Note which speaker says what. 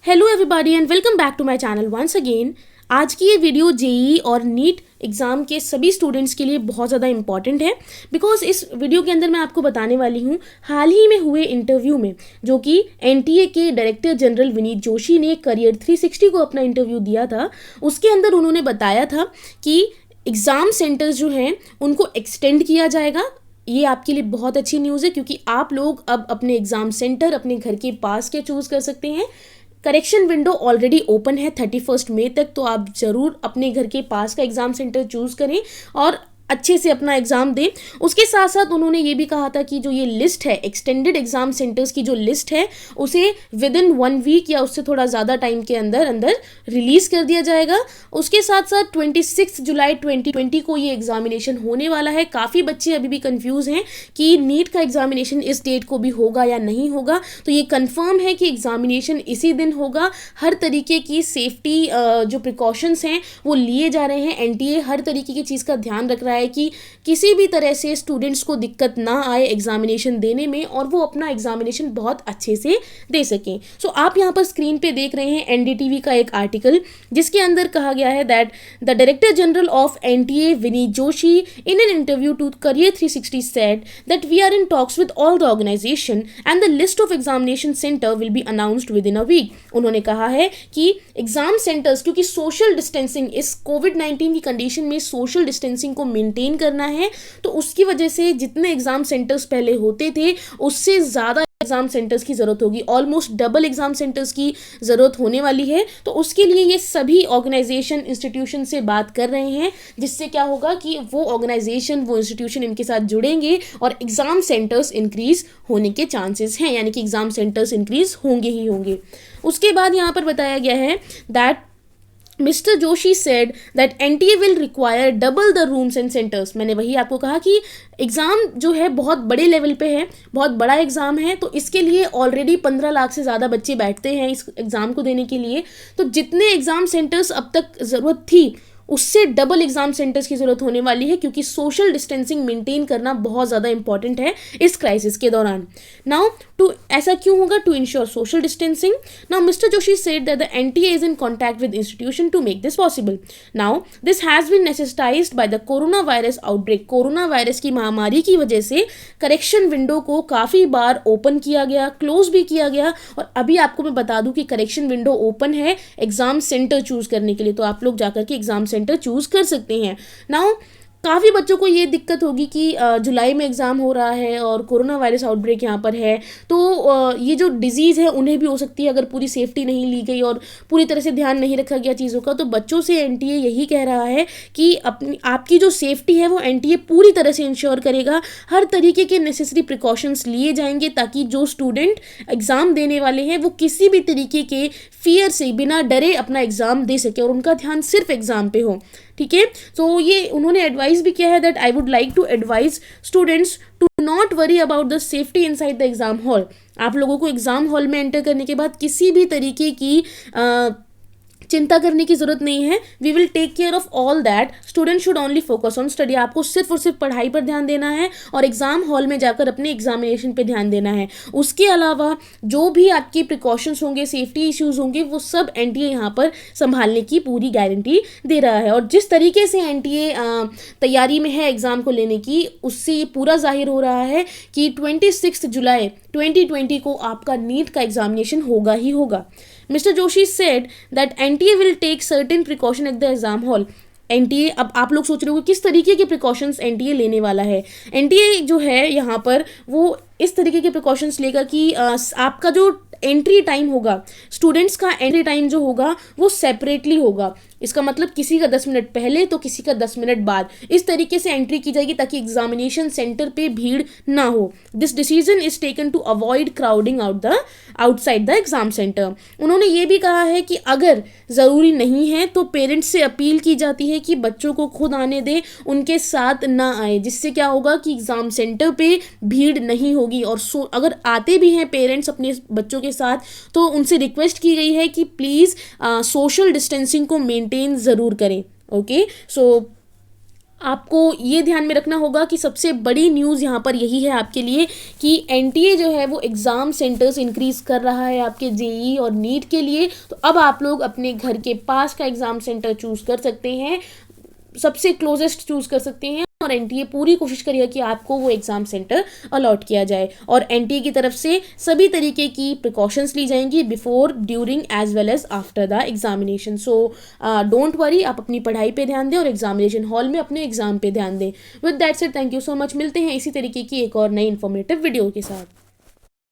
Speaker 1: Hello everybody and welcome back to my channel once again. आज की ये video JEE और नीट एग्ज़ाम के सभी स्टूडेंट्स के लिए बहुत ज़्यादा इंपॉर्टेंट है बिकॉज इस वीडियो के अंदर मैं आपको बताने वाली हूँ हाल ही में हुए इंटरव्यू में जो कि एनटीए के डायरेक्टर जनरल विनीत जोशी ने करियर 360 को अपना इंटरव्यू दिया था। उसके अंदर उन्होंने बताया था कि एग्ज़ाम सेंटर्स जो हैं उनको एक्सटेंड किया जाएगा। ये आपके लिए बहुत अच्छी न्यूज़ है क्योंकि आप लोग अब अपने एग्ज़ाम सेंटर अपने घर के पास के चूज़ कर सकते हैं। करेक्शन विंडो ऑलरेडी ओपन है 31 मई तक, तो आप ज़रूर अपने घर के पास का एग्ज़ाम सेंटर चूज़ करें और अच्छे से अपना एग्ज़ाम दें। उसके साथ साथ उन्होंने ये भी कहा था कि जो ये लिस्ट है एक्सटेंडेड एग्ज़ाम सेंटर्स की जो लिस्ट है उसे विद इन 1 वीक या उससे थोड़ा ज़्यादा टाइम के अंदर अंदर रिलीज़ कर दिया जाएगा। उसके साथ साथ 26 जुलाई 2020 को ये एग्जामिनेशन होने वाला है। काफ़ी बच्चे अभी भी कंफ्यूज हैं कि नीट का एग्जामिनेशन इस डेट को भी होगा या नहीं होगा, तो ये कंफर्म है कि एग्जामिनेशन इसी दिन होगा। हर तरीके की सेफ्टी जो प्रिकॉशंस हैं वो लिए जा रहे हैं। एनटीए हर तरीके की चीज़ का ध्यान रख रहा है कि किसी भी तरह से स्टूडेंट्स को दिक्कत ना आए एग्जामिनेशन देने में और वो अपना एग्जामिनेशन बहुत अच्छे से दे सकें। सो आप यहाँ पर स्क्रीन पे देख रहे हैं एनडीटीवी का एक आर्टिकल जिसके अंदर कहा गया है that the director general of NTA Vineet Joshi in an interview to career 360 said that we are in talks with all the organisation and the list of examination centre will be announced within a week. उन्होंने कहा है कि exam centres, क्योंकि social distancing इस कोविड-19 की condition में social distancing को मेंटेन करना है, तो उसकी वजह से जितने एग्जाम सेंटर्स पहले होते थे उससे ज़्यादा एग्जाम सेंटर्स की ज़रूरत होगी। ऑलमोस्ट डबल एग्जाम सेंटर्स की ज़रूरत होने वाली है। तो उसके लिए ये सभी ऑर्गेनाइजेशन इंस्टीट्यूशन से बात कर रहे हैं, जिससे क्या होगा कि वो ऑर्गेनाइजेशन वो इंस्टीट्यूशन इनके साथ जुड़ेंगे और एग्जाम सेंटर्स इंक्रीज होने के चांसेस हैं, यानी कि एग्जाम सेंटर्स इंक्रीज होंगे ही होंगे। उसके बाद यहाँ पर बताया गया है that mister Joshi said that NTA will require double the rooms and centres. मैंने वही आपको कहा कि एग्ज़ाम जो है बहुत बड़े लेवल पे है, बहुत बड़ा एग्ज़ाम है, तो इसके लिए ऑलरेडी 15 लाख से ज़्यादा बच्चे बैठते हैं इस एग्ज़ाम को देने के लिए। तो जितने एग्ज़ाम सेंटर्स अब तक ज़रूरत थी उससे डबल एग्जाम सेंटर्स की ज़रूरत होने वाली है, क्योंकि सोशल डिस्टेंसिंग मेंटेन करना बहुत ज़्यादा इंपॉर्टेंट है इस क्राइसिस के दौरान। नाउ ऐसा क्यों होगा? To ensure social distancing. Now mister Joshi said that the NTA is in contact with institution to make this possible. Now this has been necessitated by the corona virus outbreak. Corona virus की महामारी की वजह से correction window को काफ़ी बार open किया गया, close भी किया गया, और अभी आपको मैं बता दूं कि करेक्शन विंडो ओपन है एग्जाम सेंटर चूज करने के लिए, तो आप लोग जाकर के एग्जाम सेंटर चूज कर सकते हैं। नाउ काफ़ी बच्चों को ये दिक्कत होगी कि जुलाई में एग्ज़ाम हो रहा है और कोरोना वायरस आउटब्रेक यहाँ पर है, तो ये जो डिज़ीज़ है उन्हें भी हो सकती है अगर पूरी सेफ्टी नहीं ली गई और पूरी तरह से ध्यान नहीं रखा गया चीज़ों का। तो बच्चों से एनटीए यही कह रहा है कि अपनी आपकी जो सेफ्टी है वो एनटीए पूरी तरह से इंश्योर करेगा। हर तरीके के नेसेसरी प्रिकॉशंस लिए जाएंगे ताकि जो स्टूडेंट एग्ज़ाम देने वाले हैं वो किसी भी तरीके के फियर से बिना डरे अपना एग्ज़ाम दे सके और उनका ध्यान सिर्फ एग्ज़ाम पे हो। ठीक है, तो ये उन्होंने एडवाइस भी किया है that I would like to advise students to not worry about the safety inside the exam hall. आप लोगों को एग्जाम हॉल में एंटर करने के बाद किसी भी तरीके की चिंता करने की ज़रूरत नहीं है। We will take care of all that. Student should only focus on study. आपको सिर्फ और सिर्फ पढ़ाई पर ध्यान देना है और एग्जाम हॉल में जाकर अपने एग्जामिनेशन पे ध्यान देना है। उसके अलावा जो भी आपकी प्रिकॉशंस होंगे, सेफ्टी इश्यूज होंगे, वो सब एनटीए यहाँ पर संभालने की पूरी गारंटी दे रहा है। और जिस तरीके से एनटीए तैयारी में है एग्ज़ाम को लेने की, उससे ये पूरा जाहिर हो रहा है कि 26 जुलाई 2020 को आपका नीट का एग्जामिनेशन होगा ही होगा। Mr. Joshi said that NTA will take certain precaution at the exam hall. NTA, अब आप लोग सोच रहे हो किस तरीके के प्रिकॉशंस एनटीए लेने वाला है। एनटीए जो है यहाँ पर वो इस तरीके के प्रिकॉशंस लेगा कि आपका जो एंट्री टाइम होगा, स्टूडेंट्स का एंट्री टाइम जो होगा वो सेपरेटली होगा। इसका मतलब किसी का 10 मिनट पहले तो किसी का 10 मिनट बाद, इस तरीके से एंट्री की जाएगी ताकि एग्जामिनेशन सेंटर पे भीड़ ना हो। This decision is taken to avoid crowding outside the exam centre. उन्होंने ये भी कहा है कि अगर ज़रूरी नहीं है तो पेरेंट्स से अपील की जाती है कि बच्चों को खुद आने दें, उनके साथ ना आए, जिससे क्या होगा कि एग्ज़ाम सेंटर पे भीड़ नहीं होगी। और अगर आते भी हैं पेरेंट्स अपने बच्चों के साथ तो उनसे रिक्वेस्ट की गई है कि प्लीज़ सोशल डिस्टेंसिंग को मेंटेन ज़रूर करें। ओके, सो आपको ये ध्यान में रखना होगा कि सबसे बड़ी न्यूज़ यहाँ पर यही है आपके लिए कि एनटीए जो है वो एग्ज़ाम सेंटर्स इंक्रीज़ कर रहा है आपके जेई और नीट के लिए। तो अब आप लोग अपने घर के पास का एग्ज़ाम सेंटर चूज़ कर सकते हैं, सबसे क्लोजेस्ट चूज़ कर सकते हैं, और एनटीए पूरी कोशिश करेगा कि आपको वो एग्ज़ाम सेंटर अलॉट किया जाए। और एनटीए की तरफ से सभी तरीके की प्रिकॉशंस ली जाएंगी before, during as well as after the examination. So don't worry, आप अपनी पढ़ाई पे ध्यान दें और एग्जामिनेशन हॉल में अपने एग्ज़ाम पे ध्यान दें। With that said, thank you so much. मिलते हैं इसी तरीके की एक और नई इन्फॉर्मेटिव वीडियो के साथ।